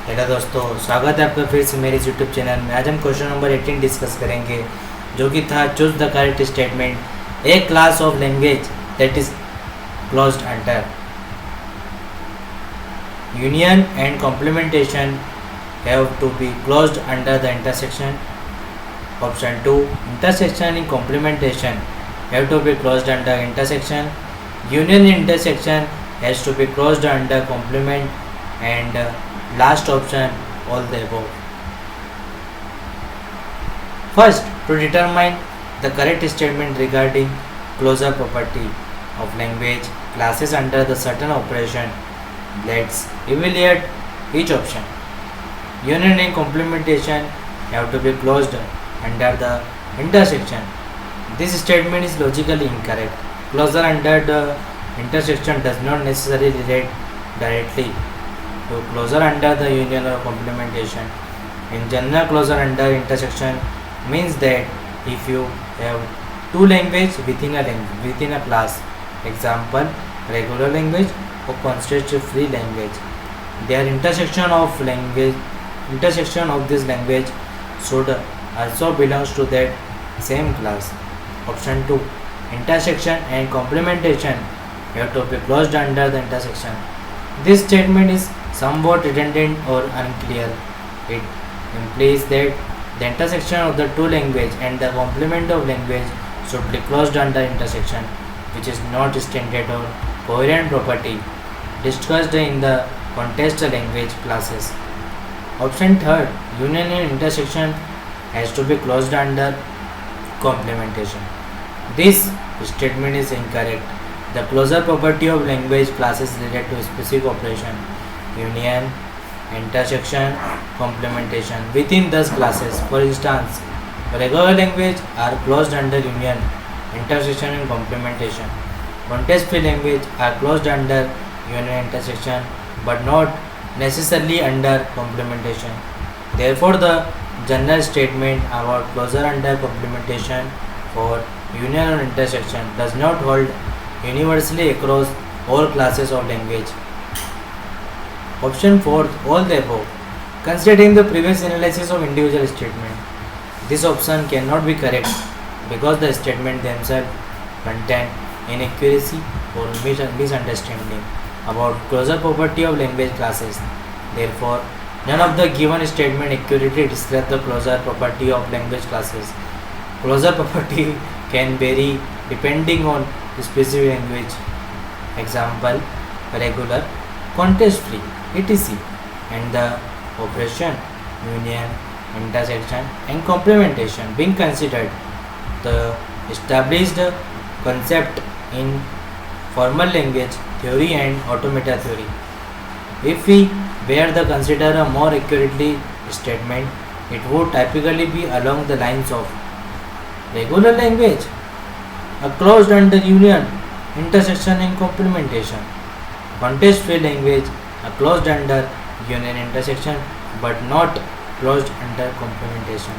Hello दोस्तों, स्वागत है आपका फिर से मेरे यूट्यूब चैनल में। आज हम क्वेश्चन नंबर 18 डिस्कस करेंगे, जो कि था choose the correct statement. A class of language that is closed under union and complementation have to be closed under the intersection. Option 2, intersection in complementation have to be closed under intersection. Union intersection has to be closed under complement. and last option, all the above. First, to determine the correct statement regarding closure property of language classes under the certain operation, let's evaluate each option. Union and complementation have to be closed under the intersection. This statement is logically incorrect. Closure under the intersection does not necessarily relate directly to closure under the union or complementation. In general, closure under intersection means that if you have two language within a class, example regular language or constitutive free language, their intersection of this language should also belongs to that same class. Option 2, intersection and complementation have to be closed under the intersection. This statement is somewhat redundant or unclear. It implies that the intersection of the two language and the complement of language should be closed under intersection, which is not standard or coherent property discussed in the context language classes. Option 3, union and intersection has to be closed under complementation. This statement is incorrect. The closure property of language classes related to specific operation, union, intersection, complementation within those classes. For instance, regular language are closed under union, intersection and complementation. Context-free language are closed under union, intersection, but not necessarily under complementation. Therefore, the general statement about closure under complementation for union or intersection does not hold universally across all classes of language. Option 4, all the above. Considering the previous analysis of individual statement, this option cannot be correct because the statement themselves contain inaccuracy or misunderstanding about closure property of language classes. Therefore, none of the given statement accurately describe the closure property of language classes. Closure property can vary depending on specific language. Example, regular, context-free, etc. and the operation, union, intersection and complementation being considered the established concept in formal language theory and automata theory. If we were to consider a more accurately statement, it would typically be along the lines of regular language are closed under union, intersection and complementation. Context-free language are closed under union, intersection, but not closed under complementation.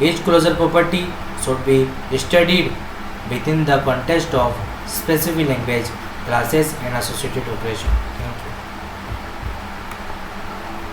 Each closure property should be studied within the context of specific language classes and associated operation.